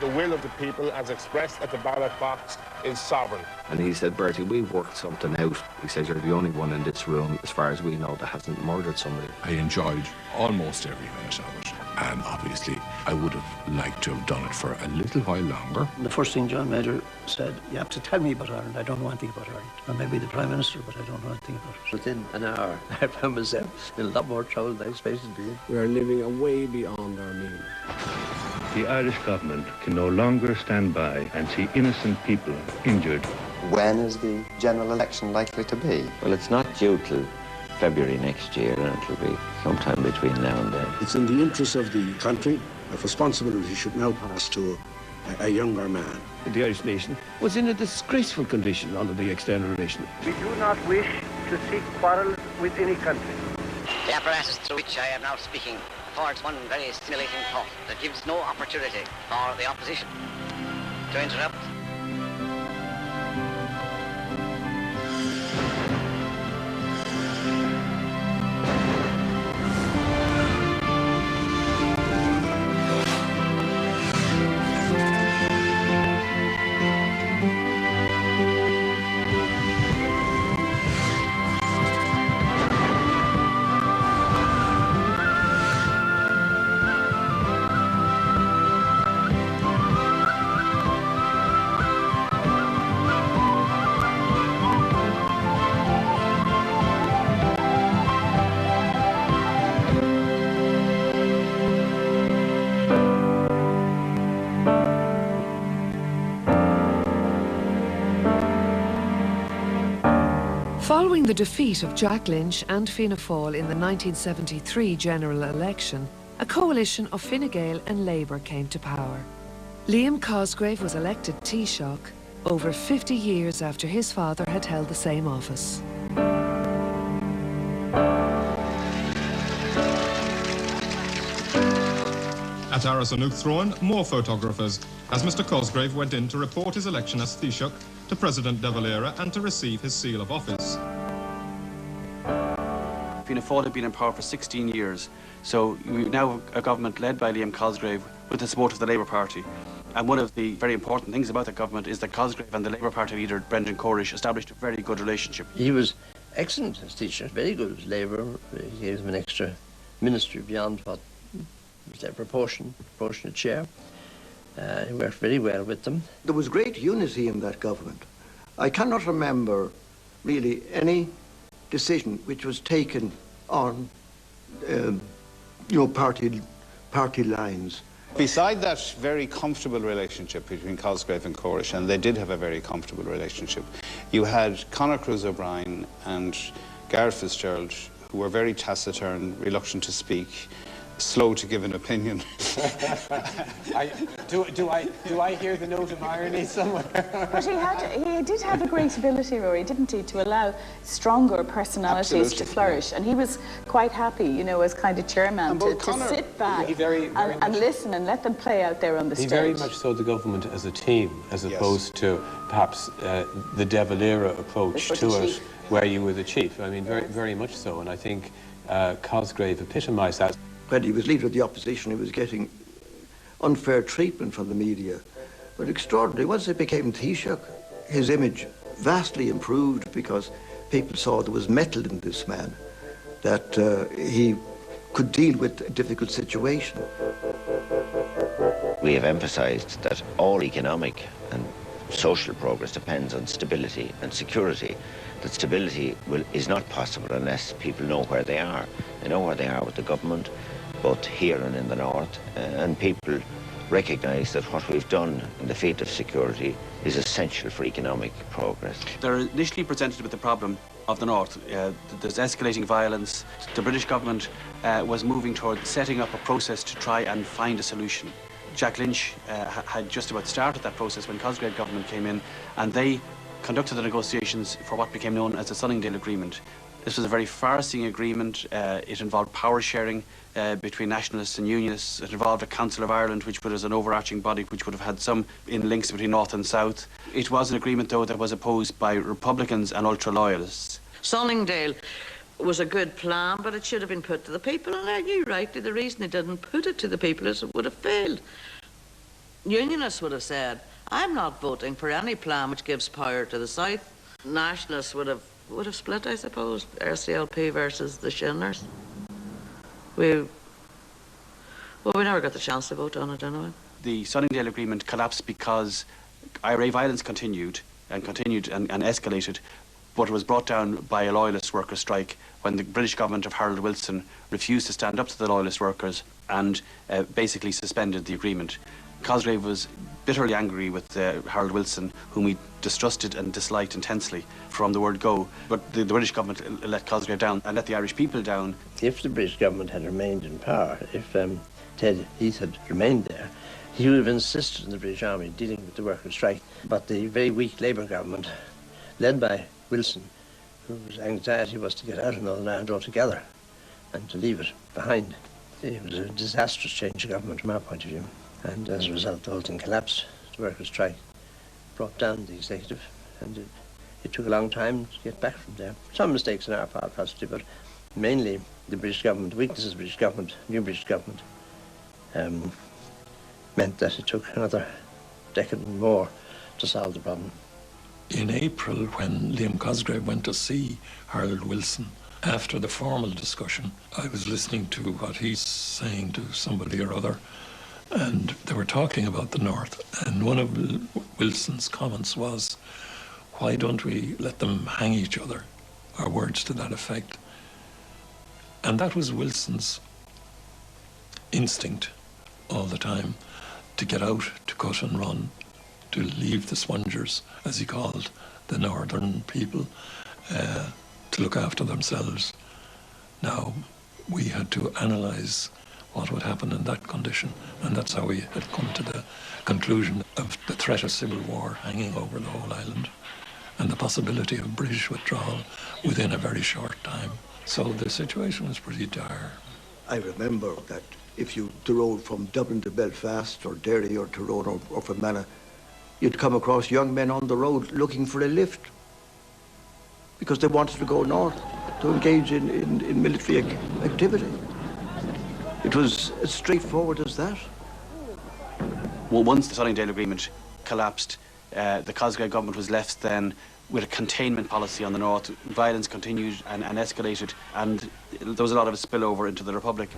the will of the people as expressed at the ballot box is sovereign. And he said, Bertie, we've worked something out. He says, you're the only one in this room, as far as we know, that hasn't murdered somebody. I enjoyed almost every minute of it. And obviously, I would have liked to have done it for a little while longer. The first thing John Major said, you have to tell me about Ireland. I don't know anything about Ireland. Or maybe the Prime Minister, but I don't know anything about it. Within an hour, I found myself in a lot more trouble than I expected to be. We are living way beyond our means. The Irish government can no longer stand by and see innocent people injured. When is the general election likely to be? Well, it's not due till February next year, and it'll be sometime between now and then. It's in the interest of the country. The responsibility should now pass to a younger man. The Irish nation was in a disgraceful condition under the external relation. We do not wish to seek quarrels with any country. The apparatus through which I am now speaking affords one very stimulating thought that gives no opportunity for the opposition to interrupt. Following the defeat of Jack Lynch and Fianna Fáil in the 1973 general election, a coalition of Fine Gael and Labour came to power. Liam Cosgrave was elected Taoiseach over 50 years after his father had held the same office. At Arasanuk Throin, more photographers, as Mr Cosgrave went in to report his election as Taoiseach to President De Valera and to receive his seal of office. Fianna Fáil had been in power for 16 years, so we now have a government led by Liam Cosgrave with the support of the Labour Party. And one of the very important things about the government is that Cosgrave and the Labour Party leader, Brendan Corish, established a very good relationship. He was excellent as Taoiseach, very good with Labour. He gave him an extra ministry beyond what was their proportionate share. He worked very well with them. There was great unity in that government. I cannot remember really any decision which was taken on, party lines. Beside that very comfortable relationship between Cosgrave and Corish, and they did have a very comfortable relationship, you had Conor Cruz O'Brien and Gareth Fitzgerald, who were very taciturn, reluctant to speak, slow to give an opinion. Do I hear the note of irony somewhere? But he did have a great ability, Rory, didn't he, to allow stronger personalities to flourish. And he was quite happy, you know, as kind of chairman to sit back and listen and let them play out there on the stage. He very much saw the government as a team, as opposed to perhaps the De Valera approach to it, where you were the chief. I mean, very much so. And I think Cosgrave epitomised that. When he was leader of the opposition, he was getting unfair treatment from the media. But extraordinary, once he became Taoiseach, his image vastly improved because people saw there was mettle in this man, that he could deal with a difficult situation. We have emphasised that all economic and social progress depends on stability and security. That stability is not possible unless people know where they are. They know where they are with the government, both here and in the north, and people recognise that what we've done in the field of security is essential for economic progress. They're initially presented with the problem of the north. There's escalating violence. The British government was moving toward setting up a process to try and find a solution. Jack Lynch had just about started that process when Cosgrave government came in, and they conducted the negotiations for what became known as the Sunningdale Agreement. This was a very far-seeing agreement. It involved power sharing between nationalists and unionists. It involved a Council of Ireland, which was an overarching body which would have had some links between North and South. It was an agreement, though, that was opposed by Republicans and ultra-loyalists. Sunningdale was a good plan, but it should have been put to the people, and I knew rightly the reason they didn't put it to the people is it would have failed. Unionists would have said, I'm not voting for any plan which gives power to the South. Nationalists would have split, I suppose, RCLP versus the Shinners. We never got the chance to vote on it anyway. The Sunningdale Agreement collapsed because IRA violence continued and escalated, but it was brought down by a loyalist workers' strike when the British government of Harold Wilson refused to stand up to the loyalist workers and basically suspended the agreement. Cosgrave was bitterly angry with Harold Wilson, whom he distrusted and disliked intensely from the word go. But the British government let Cosgrave down and let the Irish people down. If the British government had remained in power, if Ted Heath had remained there, he would have insisted on the British Army dealing with the workers' strike. But the very weak Labour government, led by Wilson, whose anxiety was to get out of Northern Ireland altogether and to leave it behind. It was a disastrous change of government from our point of view. And as a result, the whole thing collapsed. The workers' strike brought down the executive, and it took a long time to get back from there. Some mistakes on our part, possibly, but mainly the British government, the weaknesses of the British government, new British government, meant that it took another decade and more to solve the problem. In April, when Liam Cosgrave went to see Harold Wilson, after the formal discussion, I was listening to what he's saying to somebody or other, and they were talking about the North, and one of Wilson's comments was, why don't we let them hang each other, or words to that effect. And that was Wilson's instinct all the time, to get out, to cut and run, to leave the spongers, as he called the northern people, to look after themselves. Now, we had to analyse what would happen in that condition, and that's how we had come to the conclusion of the threat of civil war hanging over the whole island and the possibility of British withdrawal within a very short time. So the situation was pretty dire. I remember that if you rode from Dublin to Belfast or Derry or Tyrone or Fermanagh, you'd come across young men on the road looking for a lift because they wanted to go north to engage in military activity. It was as straightforward as that. Well, once the Sunningdale Agreement collapsed, the Cosgrave government was left then with a containment policy on the north. Violence continued and escalated, and there was a lot of spillover into the Republic.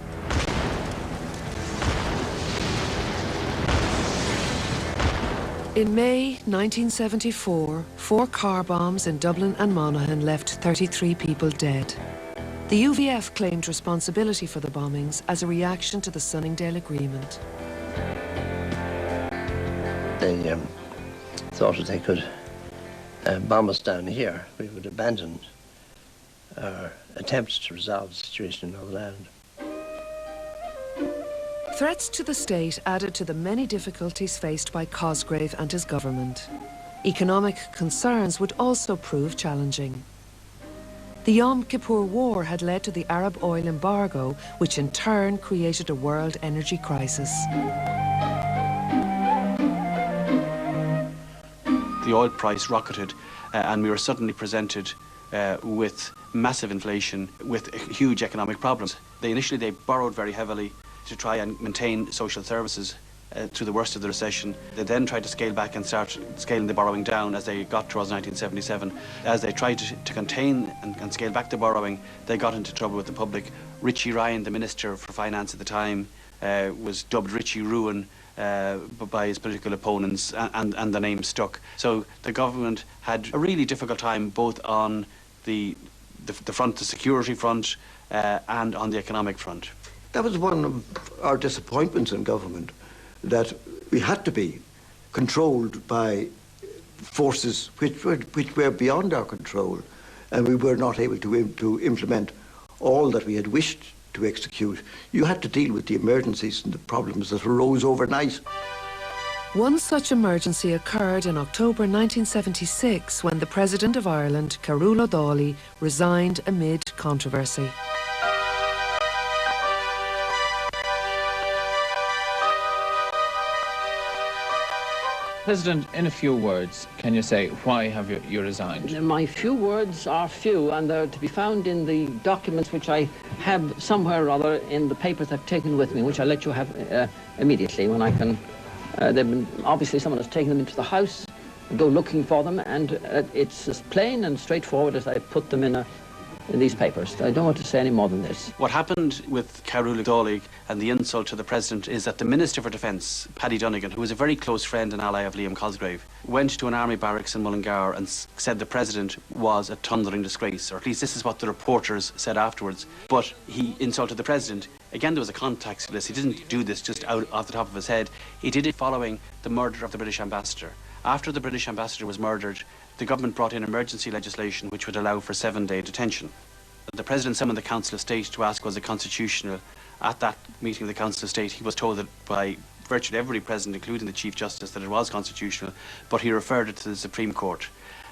In May 1974, 4 car bombs in Dublin and Monaghan left 33 people dead. The UVF claimed responsibility for the bombings as a reaction to the Sunningdale Agreement. They thought that they could bomb us down here. We would abandon our attempts to resolve the situation in Northern Ireland. Threats to the state added to the many difficulties faced by Cosgrave and his government. Economic concerns would also prove challenging. The Yom Kippur War had led to the Arab oil embargo, which in turn created a world energy crisis. The oil price rocketed, and we were suddenly presented with massive inflation, with huge economic problems. Initially they borrowed very heavily to try and maintain social services through the worst of the recession. They then tried to scale back and start scaling the borrowing down as they got towards 1977. As they tried to contain and scale back the borrowing, they got into trouble with the public. Richie Ryan, the Minister for Finance at the time, was dubbed Richie Ruin by his political opponents, and the name stuck. So the government had a really difficult time both on the front, the security front, and on the economic front. That was one of our disappointments in government, that we had to be controlled by forces which were beyond our control, and we were not able to implement all that we had wished to execute. You had to deal with the emergencies and the problems that arose overnight. One such emergency occurred in October 1976 when the President of Ireland, Carola O'Dawley, resigned amid controversy. President, in a few words, can you say why have you resigned? My few words are few, and they're to be found in the documents which I have somewhere or other in the papers I've taken with me, which I'll let you have immediately when I can Obviously someone has taken them into the house, go looking for them, and it's as plain and straightforward as I put them in these papers. I don't want to say any more than this. What happened with Carola Dálaigh and the insult to the President is that the Minister for Defence, Paddy Donegan, who was a very close friend and ally of Liam Cosgrave, went to an army barracks in Mullingar and said the President was a thundering disgrace, or at least this is what the reporters said afterwards. But he insulted the President. Again, there was a context to this. He didn't do this just out off the top of his head. He did it following the murder of the British ambassador. After the British ambassador was murdered, the government brought in emergency legislation which would allow for 7-day detention. The President summoned the Council of State to ask was it constitutional. At that meeting of the Council of State, he was told that by virtually everybody present, including the Chief Justice, that it was constitutional, but he referred it to the Supreme Court.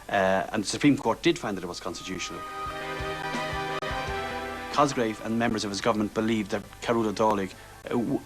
And the Supreme Court did find that it was constitutional. Cosgrave and members of his government believed that Carola Dálaigh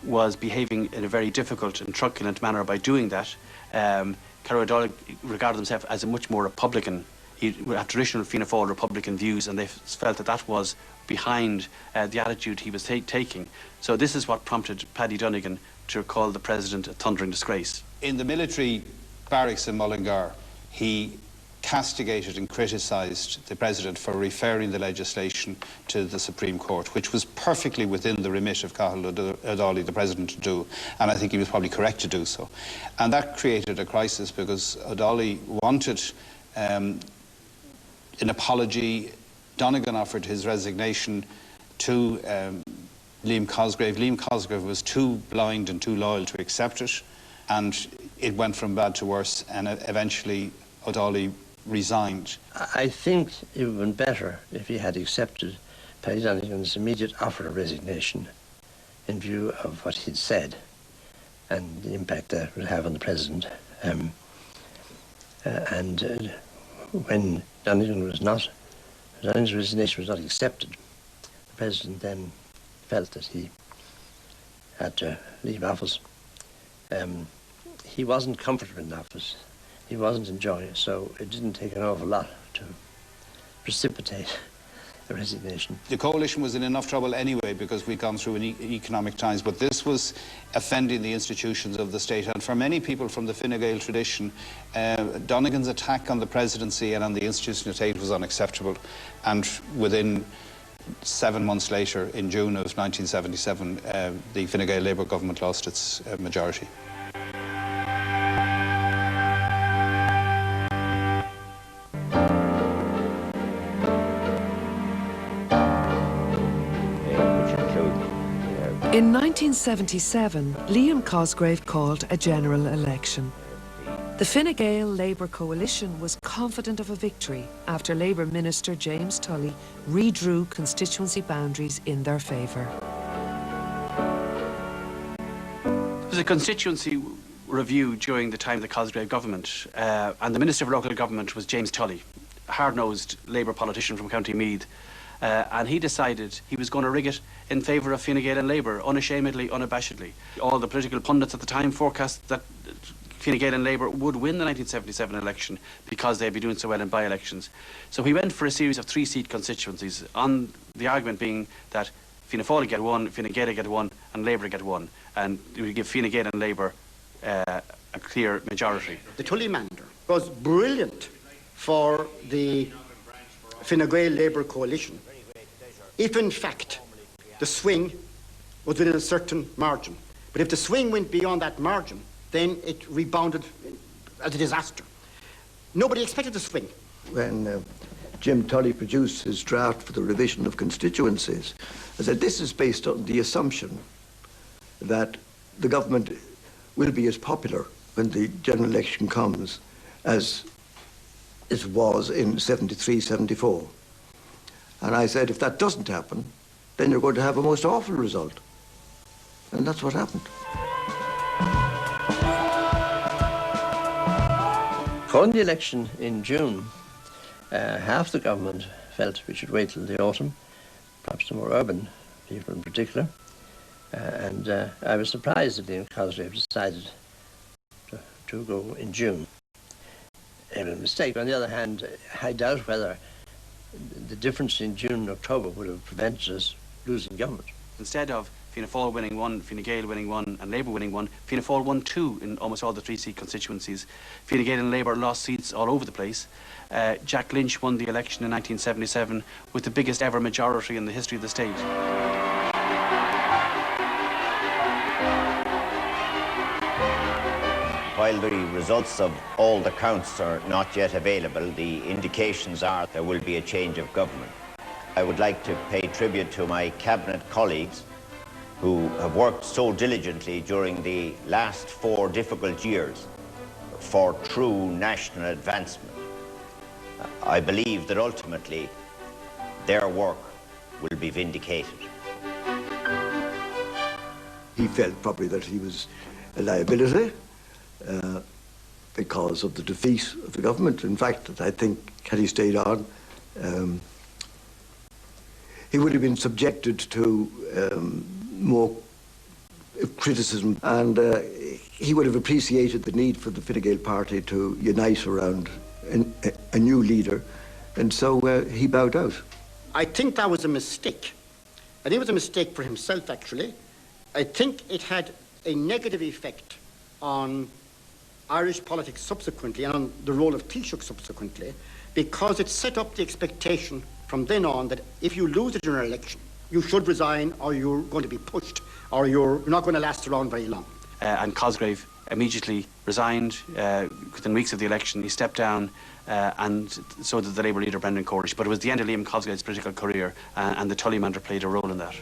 was behaving in a very difficult and truculent manner by doing that. Carola Dálaigh regarded himself as a much more Republican. He had traditional Fianna Fáil Republican views, and they felt that that was behind the attitude he was taking. So this is what prompted Paddy Donegan to call the President a thundering disgrace. In the military barracks in Mullingar, he castigated and criticised the President for referring the legislation to the Supreme Court, which was perfectly within the remit of Cathal O'Donnell, the President, to do, and I think he was probably correct to do so. And that created a crisis because O'Donnell wanted an apology. Donegan offered his resignation to Liam Cosgrave. Liam Cosgrave was too blind and too loyal to accept it, and it went from bad to worse, and eventually O'Donnell resigned. I think it would have been better if he had accepted Paddy Donegan's immediate offer of resignation in view of what he'd said and the impact that would have on the President. When Donegan's resignation was not accepted, the President then felt that he had to leave office. He wasn't comfortable in office. He wasn't enjoying it, so it didn't take an awful lot to precipitate a resignation. The coalition was in enough trouble anyway because we'd gone through economic times, but this was offending the institutions of the state. And for many people from the Fine Gael tradition, Donegan's attack on the presidency and on the institution of state was unacceptable. And within 7 months later, in June of 1977, the Fine Gael Labour government lost its majority. In 1977, Liam Cosgrave called a general election. The Fine Gael Labour coalition was confident of a victory after Labour Minister James Tully redrew constituency boundaries in their favour. There was a constituency review during the time of the Cosgrave government, and the Minister for Local Government was James Tully, a hard-nosed Labour politician from County Meath. And he decided he was going to rig it in favour of Fine Gael and Labour, unashamedly, unabashedly. All the political pundits at the time forecast that Fine Gael and Labour would win the 1977 election because they'd be doing so well in by-elections. So he went for a series of 3-seat constituencies, on the argument being that Fianna Fáil get 1, Fine Gael get 1, and Labour get 1, and it would give Fine Gael and Labour a clear majority. The Tully-Mander was brilliant for the Fine Gael Labour coalition if in fact the swing was within a certain margin. But if the swing went beyond that margin, then it rebounded as a disaster. Nobody expected the swing. When Jim Tully produced his draft for the revision of constituencies, I said this is based on the assumption that the government will be as popular when the general election comes as it was in 73, 74. And I said, if that doesn't happen, then you're going to have a most awful result. And that's what happened. Calling the election in June, half the government felt we should wait till the autumn, perhaps the more urban people in particular. And I was surprised that Liam Cosgrave decided to go in June. It was a mistake. On the other hand, I doubt whether the difference in June and October would have prevented us losing government. Instead of Fianna Fáil winning 1, Fine Gael winning 1, and Labour winning 1. Fianna Fáil won 2 in almost all the 3-seat constituencies. Fine Gael and Labour lost seats all over the place. Jack Lynch won the election in 1977 with the biggest ever majority in the history of the state. While the results of all the counts are not yet available, the indications are there will be a change of government. I would like to pay tribute to my cabinet colleagues who have worked so diligently during the last 4 difficult years for true national advancement. I believe that ultimately their work will be vindicated. He felt probably that he was a liability because of the defeat of the government. In fact, I think had he stayed on, he would have been subjected to more criticism, and he would have appreciated the need for the Fine Gael party to unite around a new leader, and so he bowed out. I think that was a mistake. I think it was a mistake for himself, actually. I think it had a negative effect on Irish politics subsequently and on the role of Taoiseach subsequently, because it set up the expectation from then on that if you lose a general election, you should resign or you're going to be pushed or you're not going to last around very long. And Cosgrave immediately resigned within weeks of the election. He stepped down and so did the Labour leader Brendan Corish. But it was the end of Liam Cosgrave's political career and the Tullymander played a role in that.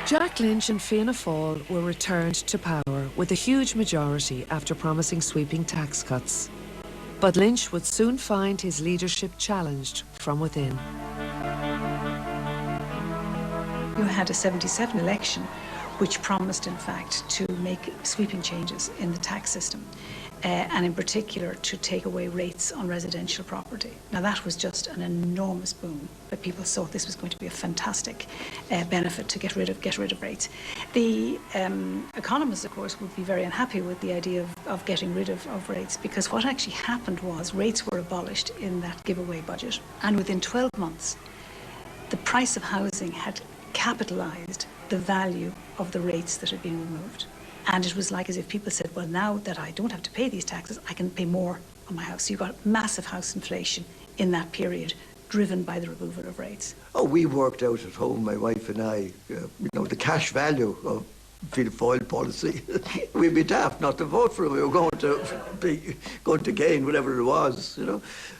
Jack Lynch and Fianna Fáil were returned to power with a huge majority after promising sweeping tax cuts. But Lynch would soon find his leadership challenged from within. You had a 77 election which promised, in fact, to make sweeping changes in the tax system. And in particular to take away rates on residential property. Now that was just an enormous boom, but people thought this was going to be a fantastic benefit to get rid of rates. The economists, of course, would be very unhappy with the idea of getting rid of rates, because what actually happened was rates were abolished in that giveaway budget, and within 12 months the price of housing had capitalised the value of the rates that had been removed. And it was like as if people said, well, now that I don't have to pay these taxes, I can pay more on my house. So you got massive house inflation in that period, driven by the removal of rates. Oh, we worked out at home, my wife and I, the cash value of Fianna Fáil policy. We'd be daft not to vote for it. We were going to gain whatever it was,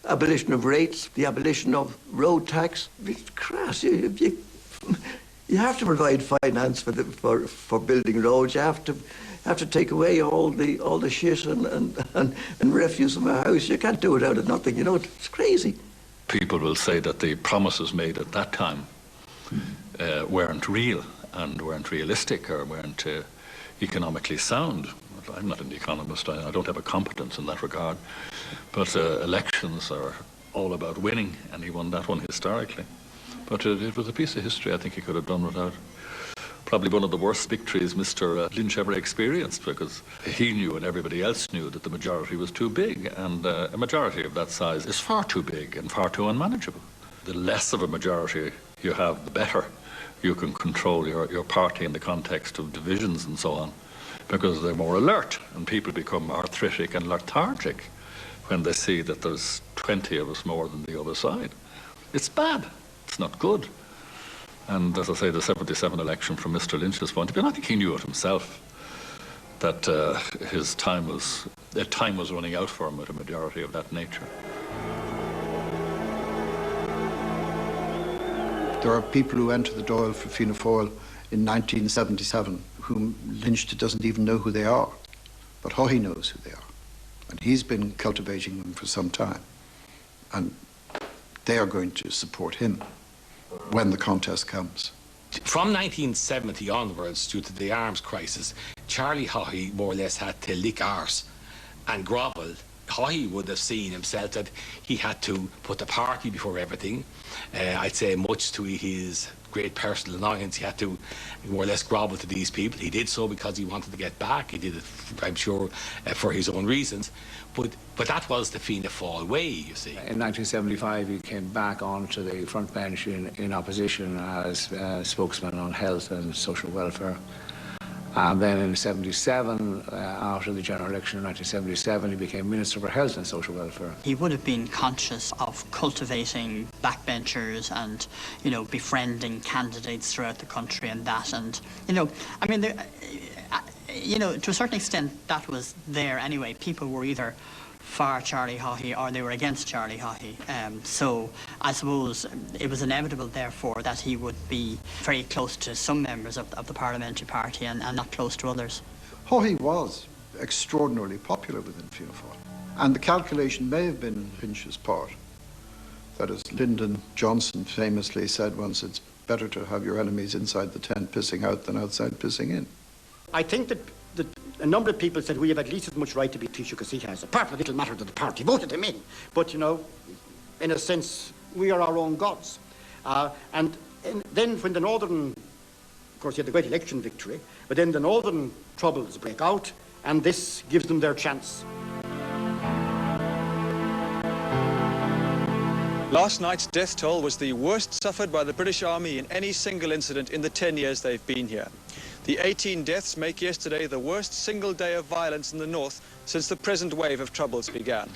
Abolition of rates, the abolition of road tax. It's crass. You have to provide finance for building roads. You have to take away all the shit and refuse from a house. You can't do it out of nothing. It's crazy. People will say that the promises made at that time weren't real and weren't realistic or weren't economically sound. I'm not an economist. I don't have a competence in that regard. But elections are all about winning, and he won that one historically. But it was a piece of history I think he could have done without. Probably one of the worst victories Mr. Lynch ever experienced, because he knew and everybody else knew that the majority was too big, and a majority of that size is far too big and far too unmanageable. The less of a majority you have, the better you can control your party in the context of divisions and so on, because they're more alert and people become arthritic and lethargic when they see that there's 20 of us more than the other side. It's bad. It's not good. And as I say, the 77 election from Mr. Lynch's point of view, I think he knew it himself, that his time was running out for him with a majority of that nature. There are people who entered the Dáil for Fianna Fáil in 1977 whom Lynch doesn't even know who they are, but Haughey knows who they are. And he's been cultivating them for some time. And they are going to support him when the contest comes. From 1970 onwards, due to the arms crisis, Charlie Haughey more or less had to lick arse and grovel Haughey would have seen himself that he had to put the party before everything. I'd say much to his great personal annoyance, he had to more or less grovel to these people. He did so because he wanted to get back. He did it, I'm sure, for his own reasons. But that was the Fianna Fáil way, you see. In 1975, he came back onto the front bench in opposition as spokesman on health and social welfare. And then in 77, after the general election in 1977, he became Minister for Health and Social Welfare. He would have been conscious of cultivating backbenchers and, you know, befriending candidates throughout the country and that. And, you know, I mean, you know, to a certain extent, that was there anyway. People were either for Charlie Haughey or they were against Charlie Haughey. So I suppose it was inevitable, therefore, that he would be very close to some members of the parliamentary party and not close to others. Haughey was extraordinarily popular within Fianna Fáil. And the calculation may have been Lynch's part. That is, Lyndon Johnson famously said once, it's better to have your enemies inside the tent pissing out than outside pissing in. I think that a number of people said we have at least as much right to be Taoiseach as he has, apart from the little matter that the party voted him in. But, you know, in a sense, we are our own gods. And then when the Northern, of course, he had the great election victory, but then the Northern troubles break out, and this gives them their chance. Last night's death toll was the worst suffered by the British Army in any single incident in the 10 years they've been here. The 18 deaths make yesterday the worst single day of violence in the north since the present wave of troubles began.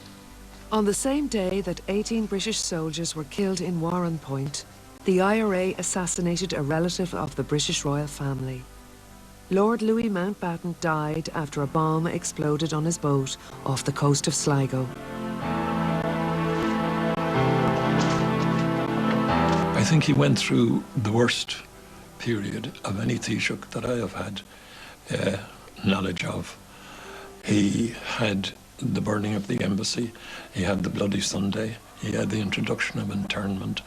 On the same day that 18 British soldiers were killed in Warren Point, the IRA assassinated a relative of the British royal family. Lord Louis Mountbatten died after a bomb exploded on his boat off the coast of Sligo. I think he went through the worst period of any Taoiseach that I have had knowledge of. He had the burning of the embassy, he had the Bloody Sunday, he had the introduction of internment,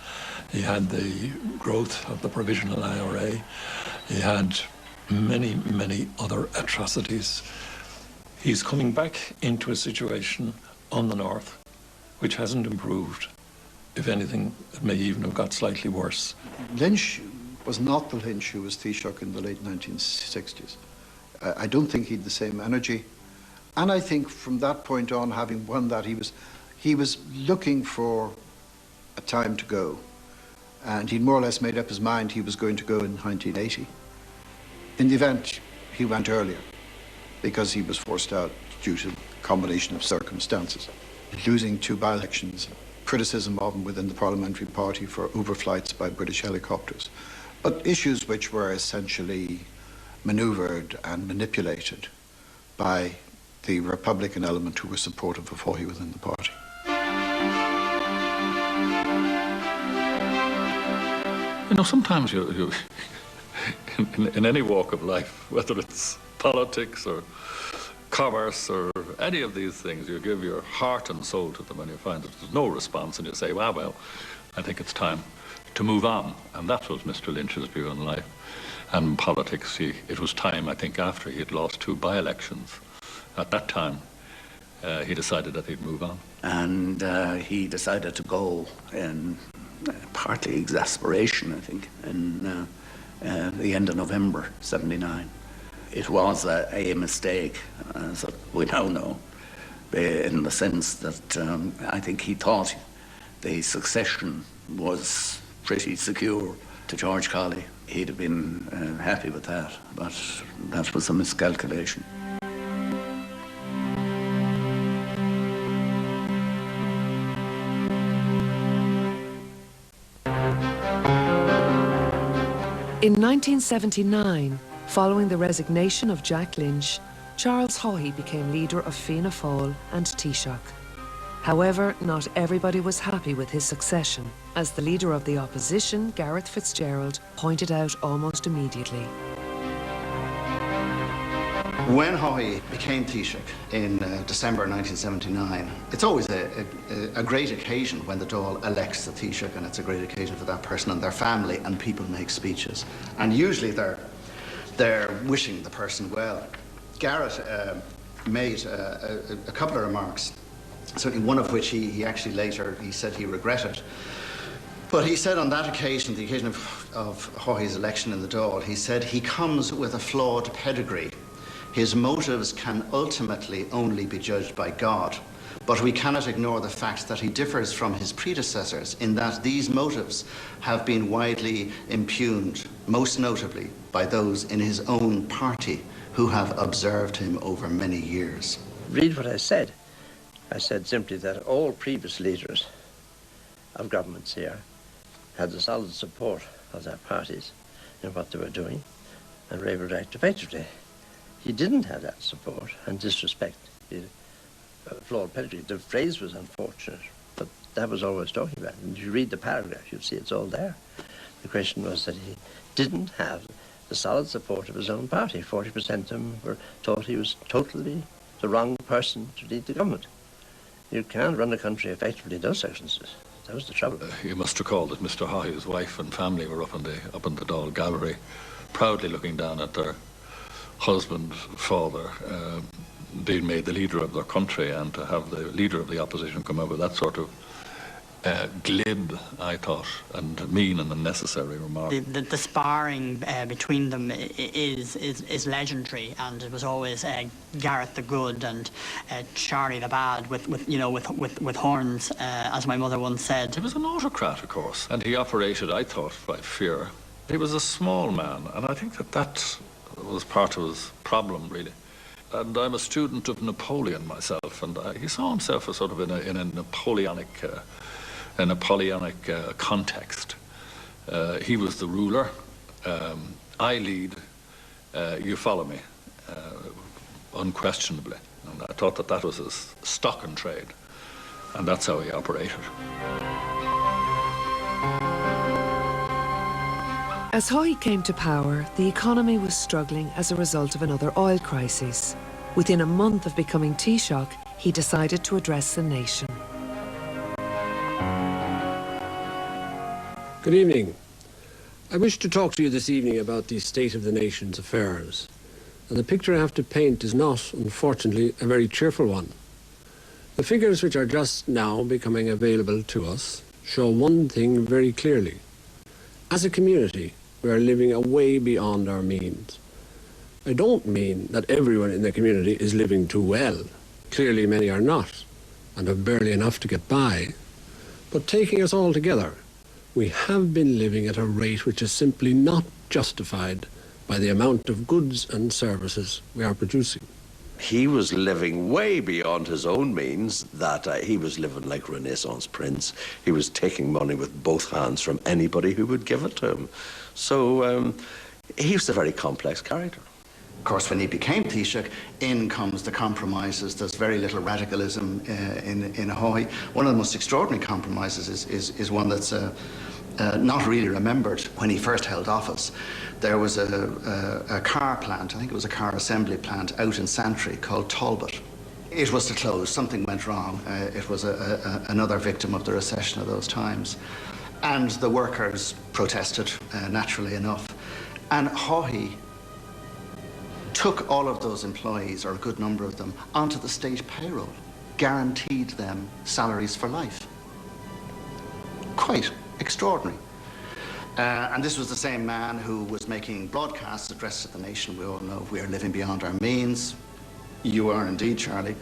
he had the growth of the provisional IRA, he had many, many other atrocities. He's coming back into a situation on the north which hasn't improved. If anything, it may even have got slightly worse. Lynch was not the Lynch who was Taoiseach in the late 1960s. I don't think he had the same energy. And I think from that point on, having won that, he was looking for a time to go. And he'd more or less made up his mind he was going to go in 1980. In the event, he went earlier because he was forced out due to a combination of circumstances. Losing 2 by-elections, criticism of him within the parliamentary party for overflights by British helicopters, but issues which were essentially manoeuvred and manipulated by the Republican element who were supportive of Haughey within the party. You know, sometimes you in any walk of life, whether it's politics or commerce or any of these things, you give your heart and soul to them and you find that there's no response and you say, well, I think it's time to move on. And that was Mr. Lynch's view on life. And in politics, it was time, I think, after he had lost 2 by-elections. At that time, he decided that he'd move on. And he decided to go in partly exasperation, I think, in the end of November '79. It was a mistake, as we now know, in the sense that I think he thought the succession was pretty secure to George Colley. He'd have been happy with that, but that was a miscalculation. In 1979, following the resignation of Jack Lynch, Charles Haughey became leader of Fianna Fáil and Taoiseach. However, not everybody was happy with his succession, as the leader of the opposition, Gareth Fitzgerald, pointed out almost immediately. When Haughey became Taoiseach in December 1979, it's always a great occasion when the Dáil elects the Taoiseach, and it's a great occasion for that person and their family, and people make speeches. And usually they're wishing the person well. Gareth made a couple of remarks certainly one of which he actually later, he said he regretted. But he said on that occasion, the occasion of Haughey's election in the Dáil, he said he comes with a flawed pedigree. His motives can ultimately only be judged by God. But we cannot ignore the fact that he differs from his predecessors in that these motives have been widely impugned, most notably by those in his own party who have observed him over many years. Read what I said. I said simply that all previous leaders of governments here had the solid support of their parties in what they were doing and Ray would act effectively. He didn't have that support and disrespect the flawed pedigree. The phrase was unfortunate, but that was all I was talking about. And if you read the paragraph, you'll see it's all there. The question was that he didn't have the solid support of his own party. 40% of them thought he was totally the wrong person to lead the government. You can't run a country effectively in those circumstances. That was the trouble. You must recall that Mr. Haughey's wife and family were up in the Dáil gallery, proudly looking down at their husband, father, being made the leader of their country, and to have the leader of the opposition come out with that sort of glib, I thought, and mean and unnecessary remark. The sparring between them is legendary, and it was always Gareth the Good and Charlie the Bad with horns, as my mother once said. He was an autocrat, of course, and he operated, I thought, by fear. He was a small man, and I think that was part of his problem, really. And I'm a student of Napoleon myself, and he saw himself as sort of in a Napoleonic context. He was the ruler. I lead. You follow me, unquestionably. And I thought that was his stock and trade, and that's how he operated. As Haughey came to power, the economy was struggling as a result of another oil crisis. Within a month of becoming Taoiseach, he decided to address the nation. Good evening. I wish to talk to you this evening about the state of the nation's affairs. And the picture I have to paint is not, unfortunately, a very cheerful one. The figures which are just now becoming available to us show one thing very clearly. As a community, we are living way beyond our means. I don't mean that everyone in the community is living too well. Clearly many are not, and have barely enough to get by. But taking us all together, we have been living at a rate which is simply not justified by the amount of goods and services we are producing. He was living way beyond his own means, that he was living like a Renaissance prince. He was taking money with both hands from anybody who would give it to him. So he was a very complex character. Of course, when he became Taoiseach, in comes the compromises. There's very little radicalism in Haughey. One of the most extraordinary compromises is one that's not really remembered. When he first held office, there was a car plant, I think it was a car assembly plant out in Santry called Talbot. It was to close. Something went wrong. It was another victim of the recession of those times. And the workers protested, naturally enough. And Haughey took all of those employees, or a good number of them, onto the state payroll, guaranteed them salaries for life. Quite extraordinary. And this was the same man who was making broadcasts addressed to the nation. We all know we are living beyond our means. You are indeed, Charlie.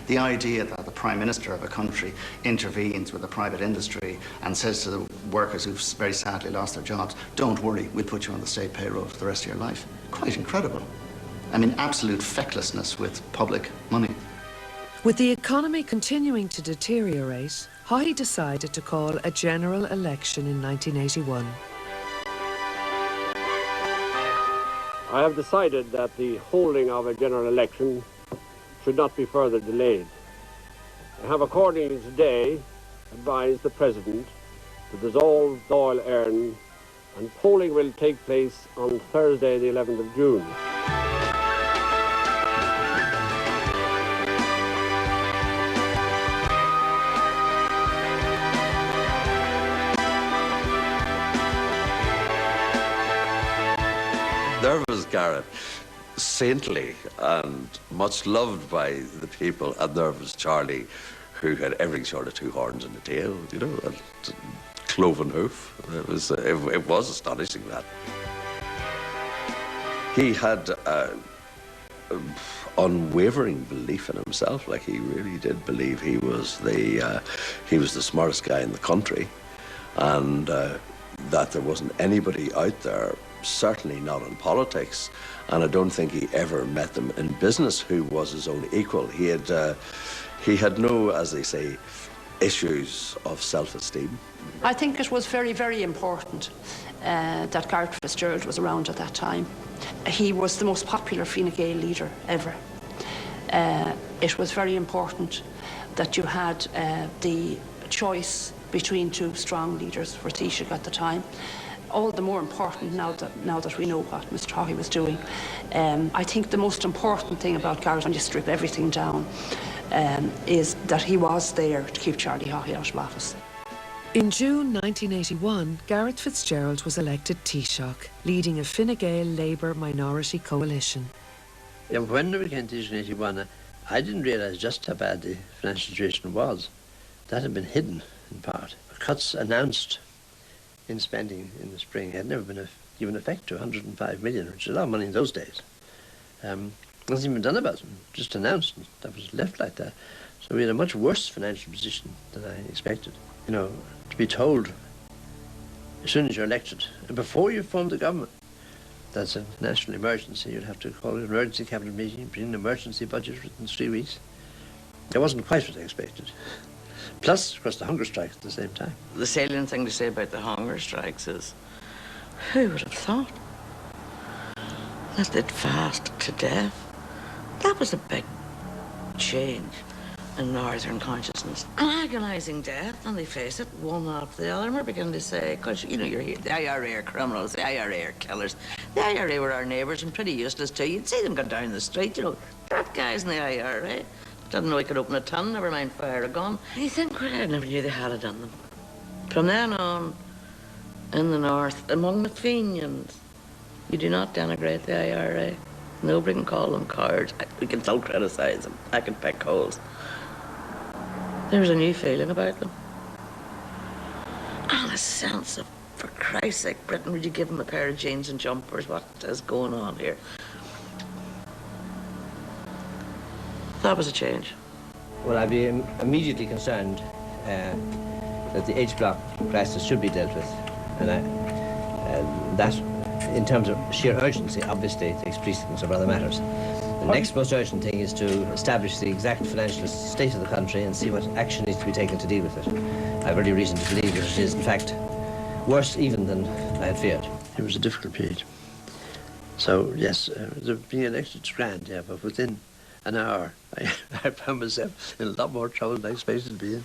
The idea that the Prime Minister of a country intervenes with the private industry and says to the workers who've very sadly lost their jobs, don't worry, we'll put you on the state payroll for the rest of your life. Quite incredible. I mean, absolute fecklessness with public money. With the economy continuing to deteriorate, Haughey decided to call a general election in 1981. I have decided that the holding of a general election should not be further delayed. I have accordingly today advised the President to dissolve Dáil Éireann, and polling will take place on Thursday the 11th of June. Nervous Garrett, saintly and much loved by the people, and Nervous Charlie, who had every sort of two horns and a tail, you know, and cloven hoof. It was astonishing, that. He had unwavering belief in himself. Like, he really did believe he was the smartest guy in the country, and that there wasn't anybody out there, certainly not in politics, and I don't think he ever met them in business who was his own equal. He had no, as they say, issues of self-esteem. I think it was very, very important that Gareth Fitzgerald was around at that time. He was the most popular Fine Gael leader ever. It was very important that you had the choice between two strong leaders for Taoiseach at the time. All the more important now that we know what Mr. Haughey was doing. I think the most important thing about Gareth, when you strip everything down, is that he was there to keep Charlie Haughey out of office. In June 1981, Gareth Fitzgerald was elected Taoiseach, leading a Fine Gael Labour minority coalition. Yeah, when I became Taoiseach in 81, I didn't realise just how bad the financial situation was. That had been hidden, in part. Cuts announced in spending in the spring had never been given effect to 105 million, which is a lot of money in those days. Nothing even done about them, just announced, and that was left like that. So we had a much worse financial position than I expected. You know, to be told as soon as you're elected, and before you form the government, that's a national emergency, you'd have to call an emergency cabinet meeting, bring an emergency budget within 3 weeks. That wasn't quite what I expected. Plus, of course, the hunger strike at the same time. The salient thing to say about the hunger strikes is, who would have thought that they'd fast to death? That was a big change in Northern consciousness. An agonising death, and they face it one after the other, and we're beginning to say, because, you know, you're here, the IRA are criminals, the IRA are killers. The IRA were our neighbours and pretty useless too. You'd see them go down the street, you know, that guy's in the IRA. Didn't know he could open a ton, never mind fire a gun. You think, well, I never knew they had it on them. From then on, in the north, among the Fenians, you do not denigrate the IRA. Nobody can call them cowards. We can still criticise them. I can pick holes. There was a new feeling about them. And a sense of, for Christ's sake, Britain, would you give them a pair of jeans and jumpers? What is going on here? That was a change. Well, I'd be immediately concerned that the age block crisis should be dealt with. And that, in terms of sheer urgency, obviously takes precedence of other matters. The next most urgent thing is to establish the exact financial state of the country and see what action needs to be taken to deal with it. I have every reason to believe that it is, in fact, worse even than I had feared. It was a difficult period. So, yes, being elected is grand, yeah, but within an hour, I found myself in a lot more trouble than I expected to be in.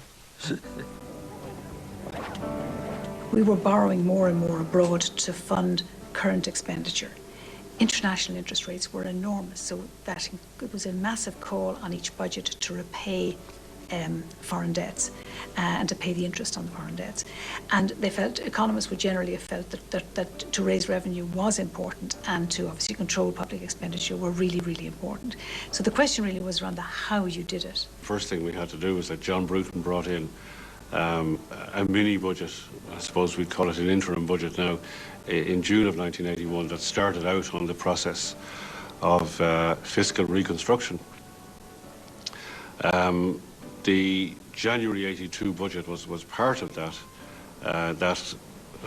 We were borrowing more and more abroad to fund current expenditure. International interest rates were enormous, so that it was a massive call on each budget to repay foreign debts and to pay the interest on the foreign debts. And they felt, economists would generally have felt that to raise revenue was important and to obviously control public expenditure were really, really important. So the question really was around how you did it. First thing we had to do was that John Bruton brought in a mini budget, I suppose we'd call it an interim budget now, in June of 1981 that started out on the process of fiscal reconstruction. The January 82 budget was part of that. That,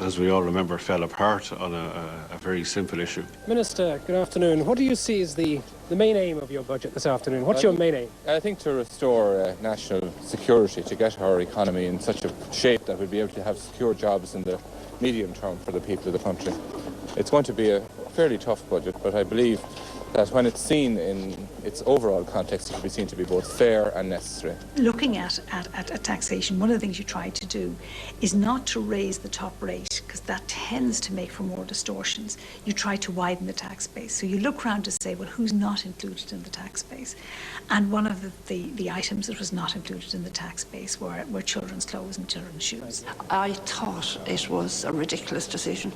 as we all remember, fell apart on a very simple issue. Minister, good afternoon. What do you see as the main aim of your budget this afternoon? What's your main aim? I think to restore national security, to get our economy in such a shape that we'll be able to have secure jobs in the medium term for the people of the country. It's going to be a fairly tough budget, but I believe that when it's seen in its overall context, it can be seen to be both fair and necessary. Looking at taxation, one of the things you try to do is not to raise the top rate, because that tends to make for more distortions. You try to widen the tax base. So you look around to say, well, who's not included in the tax base? And one of the items that was not included in the tax base were children's clothes and children's shoes. I thought it was a ridiculous decision.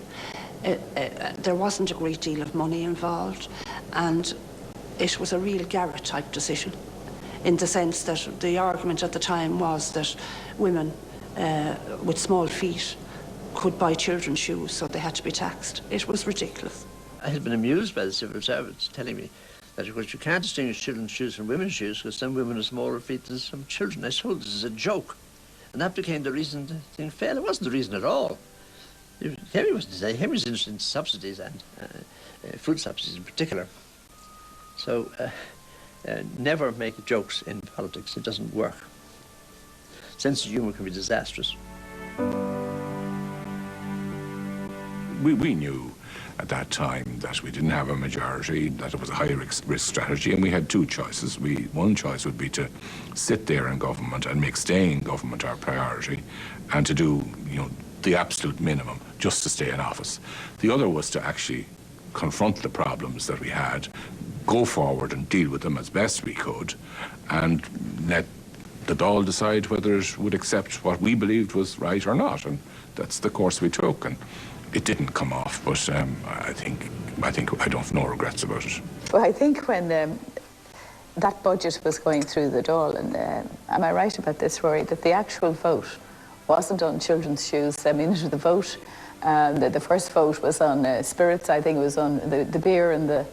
There wasn't a great deal of money involved, and it was a real Garrett-type decision. in the sense that the argument at the time was that women with small feet could buy children's shoes, so they had to be taxed. It was ridiculous. I had been amused by the civil servants telling me that, of course, you can't distinguish children's shoes from women's shoes because some women have smaller feet than some children. I told this is a joke. And that became the reason the thing failed. It wasn't the reason at all. Henry was interested in subsidies and food subsidies in particular. So never make jokes in politics. It doesn't work. Sense of humor can be disastrous. We knew at that time that we didn't have a majority, that it was a high-risk strategy, and we had two choices. One choice would be to sit there in government and make staying in government our priority, and to do, the absolute minimum just to stay in office. The other was to actually confront the problems that we had, go forward and deal with them as best we could, and let the Dáil decide whether it would accept what we believed was right or not. And that's the course we took. And it didn't come off, but I think I don't have no regrets about it. Well, I think when that budget was going through the Dáil, and am I right about this, Rory, that the actual vote wasn't on children's shoes? I mean, the vote, the first vote was on spirits. I think it was on the beer and the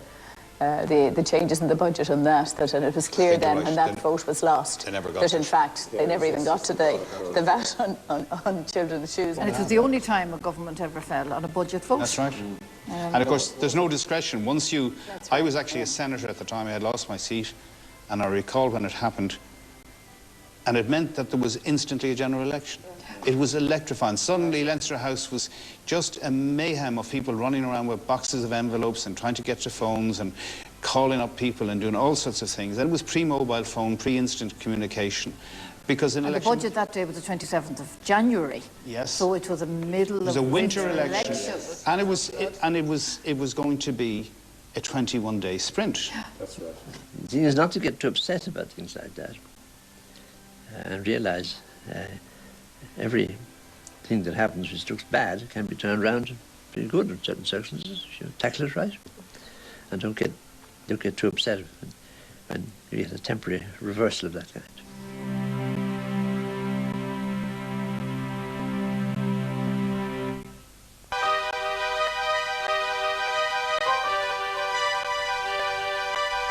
changes in the budget and that, and it was clear then, and that vote was lost. They never got that in fact they never even got to the VAT on children's shoes. And it was the only time a government ever fell on a budget vote. That's right. And of course, there's no discretion. I was actually a senator at the time. I had lost my seat, and I recall when it happened, and it meant that there was instantly a general election. It was electrifying. Suddenly, Leinster House was just a mayhem of people running around with boxes of envelopes and trying to get to phones and calling up people and doing all sorts of things. And it was pre-mobile phone, pre-instant communication. Because an election... The budget that day was the 27th of January. Yes. So it was a middle of It was a winter election. And it was going to be a 21-day sprint. That's right. The thing is not to get too upset about things like that and realise everything that happens which looks bad can be turned around to be good in certain circumstances. You tackle it right, and don't get too upset when you get a temporary reversal of that kind.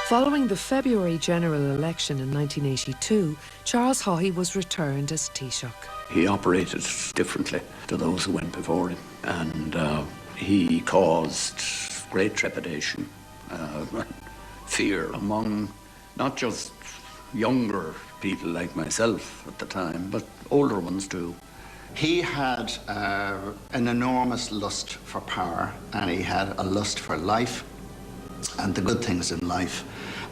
Following the February general election in 1982, Charles Haughey was returned as Taoiseach. He operated differently to those who went before him, and he caused great trepidation, fear among not just younger people like myself at the time, but older ones too. He had an enormous lust for power, and he had a lust for life and the good things in life.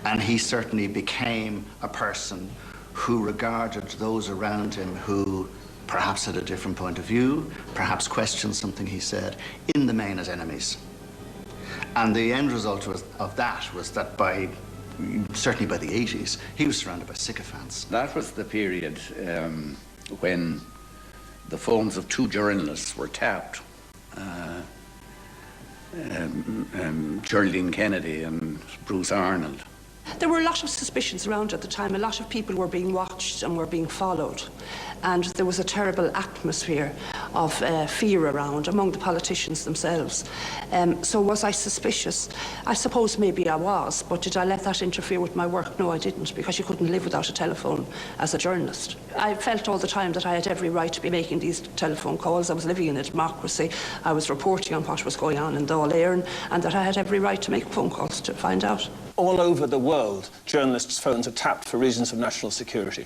And he certainly became a person who regarded those around him who perhaps had a different point of view, perhaps questioned something he said, in the main as enemies. And the end result of that was that certainly by the 80s, he was surrounded by sycophants. That was the period when the phones of two journalists were tapped. Geraldine Kennedy and Bruce Arnold. There were a lot of suspicions around at the time. A lot of people were being watched and were being followed. And there was a terrible atmosphere of fear around among the politicians themselves. So was I suspicious? I suppose maybe I was, but did I let that interfere with my work? No, I didn't, because you couldn't live without a telephone as a journalist. I felt all the time that I had every right to be making these telephone calls. I was living in a democracy. I was reporting on what was going on in Dáil Éireann, and that I had every right to make phone calls to find out. All over the world, journalists' phones are tapped for reasons of national security.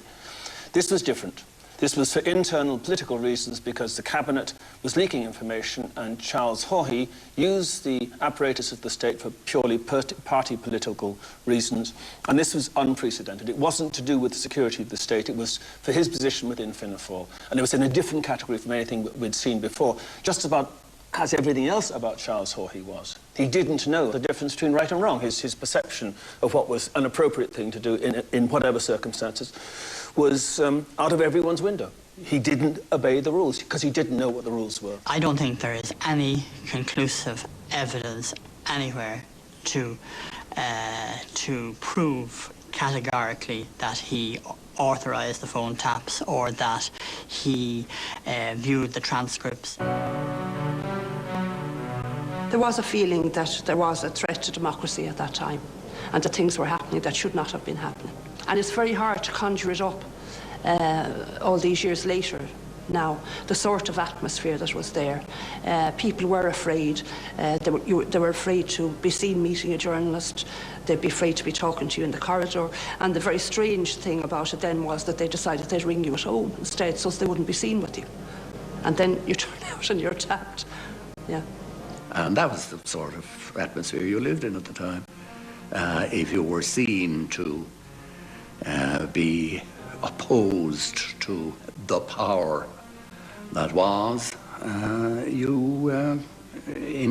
This was different. This was for internal political reasons because the cabinet was leaking information, and Charles Haughey used the apparatus of the state for purely party political reasons. And this was unprecedented. It wasn't to do with the security of the state. It was for his position within Fianna Fáil. And it was in a different category from anything that we'd seen before. Just about as everything else about Charles Haughey was. He didn't know the difference between right and wrong. His perception of what was an appropriate thing to do in whatever circumstances was out of everyone's window. He didn't obey the rules because he didn't know what the rules were. I don't think there is any conclusive evidence anywhere to prove categorically that he authorised the phone taps or that he viewed the transcripts. There was a feeling that there was a threat to democracy at that time and that things were happening that should not have been happening. And it's very hard to conjure it up all these years later now, the sort of atmosphere that was there. People were afraid. They were afraid to be seen meeting a journalist. They'd be afraid to be talking to you in the corridor. And the very strange thing about it then was that they decided they'd ring you at home instead so they wouldn't be seen with you. And then you turn out and you're tapped. Yeah. And that was the sort of atmosphere you lived in at the time. If you were seen to be opposed to the power that was, in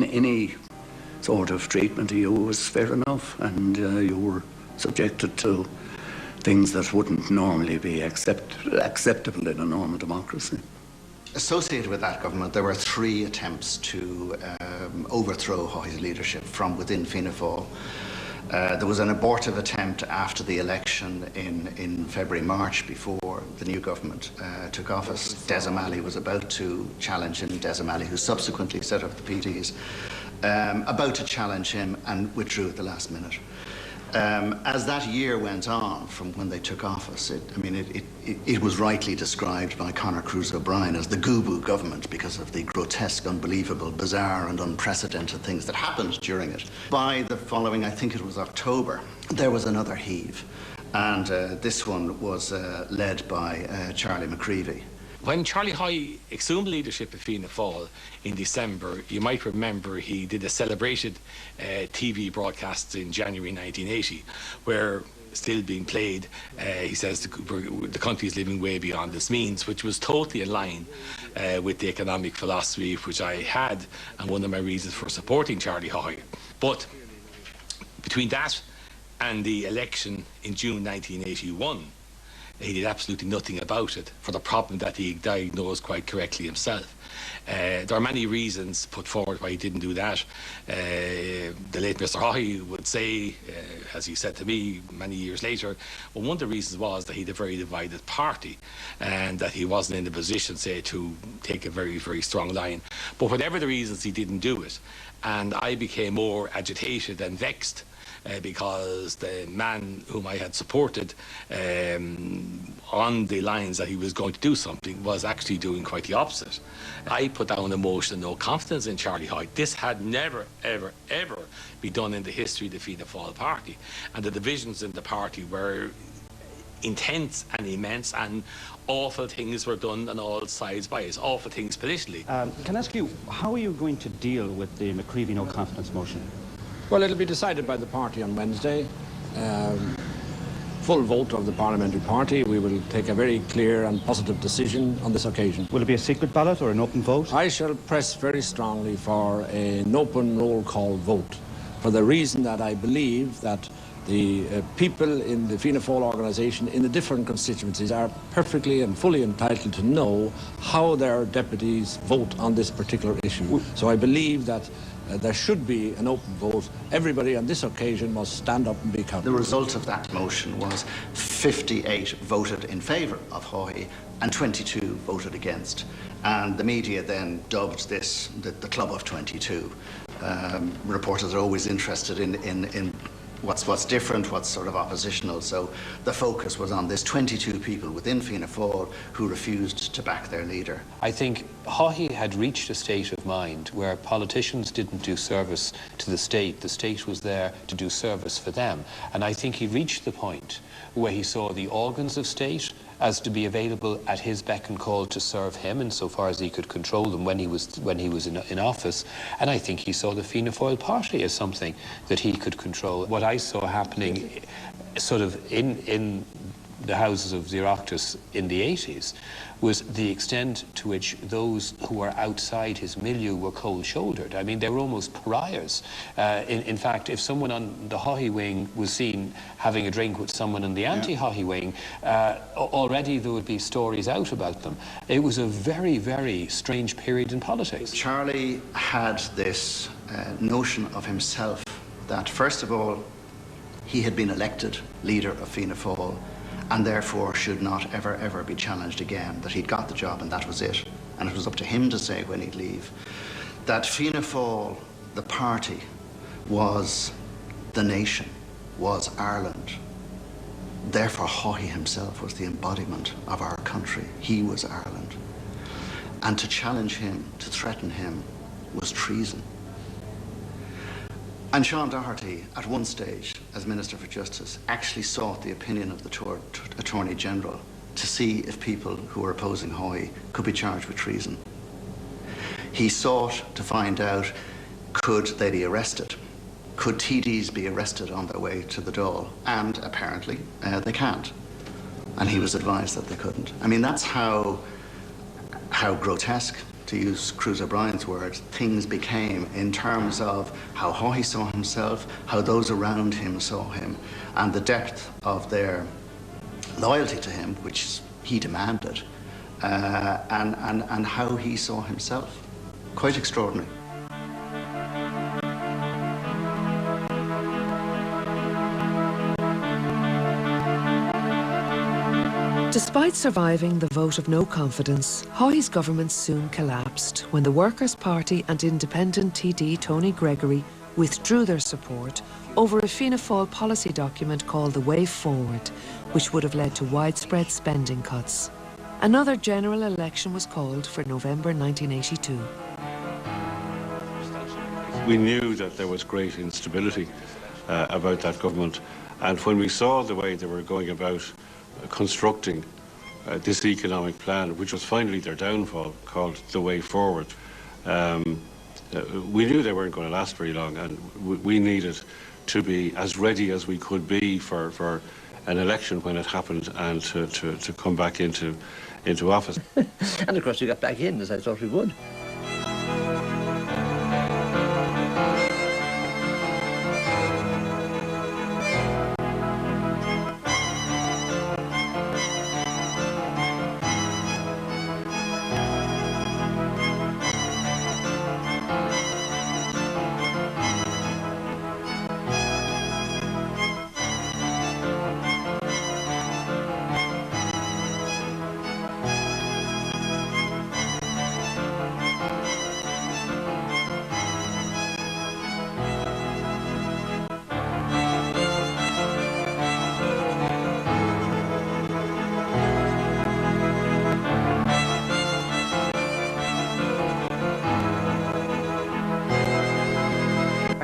any sort of treatment to you was fair enough, and you were subjected to things that wouldn't normally be acceptable in a normal democracy. Associated with that government, there were 3 attempts to overthrow Haughey's leadership from within Fianna Fáil. There was an abortive attempt after the election in February-March before the new government took office. Des O'Malley was about to challenge him, Des O'Malley, who subsequently set up the PDs, about to challenge him and withdrew at the last minute. As that year went on from when they took office, it was rightly described by Conor Cruise O'Brien as the Goo-Boo government because of the grotesque, unbelievable, bizarre and unprecedented things that happened during it. By the following, I think it was October, there was another heave, and this one was led by Charlie McCreevy. When Charlie Haughey assumed leadership of Fianna Fáil in December, you might remember he did a celebrated TV broadcast in January 1980, where, still being played, he says the country is living way beyond its means, which was totally in line with the economic philosophy which I had, and one of my reasons for supporting Charlie Haughey. But between that and the election in June 1981, he did absolutely nothing about it for the problem that he diagnosed quite correctly himself. There are many reasons put forward why he didn't do that. The late Mr. Haughey would say, as he said to me many years later, well, one of the reasons was that he had a very divided party and that he wasn't in the position, say, to take a very, very strong line. But whatever the reasons, he didn't do it. And I became more agitated and vexed because the man whom I had supported on the lines that he was going to do something was actually doing quite the opposite. I put down a motion of no confidence in Charlie Haughey. This had never, ever, ever been done in the history of the Fianna Fáil party. And the divisions in the party were intense and immense, and awful things were done on all sides by us, awful things politically. Can I ask you, how are you going to deal with the McCreevy no confidence motion? Well, it'll be decided by the party on Wednesday. Full vote of the parliamentary party. We will take a very clear and positive decision on this occasion. Will it be a secret ballot or an open vote? I shall press very strongly for an open roll call vote, for the reason that I believe that the people in the Fianna Fáil organisation in the different constituencies are perfectly and fully entitled to know how their deputies vote on this particular issue. So I believe that there should be an open vote. Everybody on this occasion must stand up and be counted. The result of that motion was 58 voted in favour of Haughey and 22 voted against. And the media then dubbed this the Club of 22. Reporters are always interested in what's different, what's sort of oppositional. So the focus was on this 22 people within Fianna Fáil who refused to back their leader. I think Haughey had reached a state of mind where politicians didn't do service to the state was there to do service for them. And I think he reached the point where he saw the organs of state as to be available at his beck and call to serve him insofar as he could control them when he was in office. And I think he saw the Fianna Fáil party as something that he could control. What I saw happening sort of in the houses of the Oireachtas in the 80s was the extent to which those who were outside his milieu were cold-shouldered. I mean, they were almost pariahs. In fact, if someone on the Haughey wing was seen having a drink with someone on the anti-Haughey wing, already there would be stories out about them. It was a very, very strange period in politics. Charlie had this notion of himself that, first of all, he had been elected leader of Fianna Fáil and therefore should not ever be challenged again, that he'd got the job and that was it. And it was up to him to say when he'd leave. That Fianna Fáil, the party, was the nation, was Ireland. Therefore, Haughey himself was the embodiment of our country. He was Ireland. And to challenge him, to threaten him, was treason. And Sean Doherty, at one stage, as Minister for Justice, actually sought the opinion of the Attorney General to see if people who were opposing Haughey could be charged with treason. He sought to find out, could they be arrested? Could TDs be arrested on their way to the Dáil? And apparently, they can't. And he was advised that they couldn't. I mean, that's how grotesque, to use Cruz O'Brien's words, things became in terms of how Haughey saw himself, how those around him saw him, and the depth of their loyalty to him, which he demanded, and how he saw himself. Quite extraordinary. Despite surviving the vote of no confidence, Haughey's government soon collapsed when the Workers' Party and independent TD Tony Gregory withdrew their support over a Fianna Fáil policy document called The Way Forward, which would have led to widespread spending cuts. Another general election was called for November 1982. We knew that there was great instability about that government, and when we saw the way they were going about constructing this economic plan, which was finally their downfall, called The Way Forward, we knew they weren't going to last very long, and we needed to be as ready as we could be for an election when it happened, and to come back into office. And of course we got back in, as I thought we would.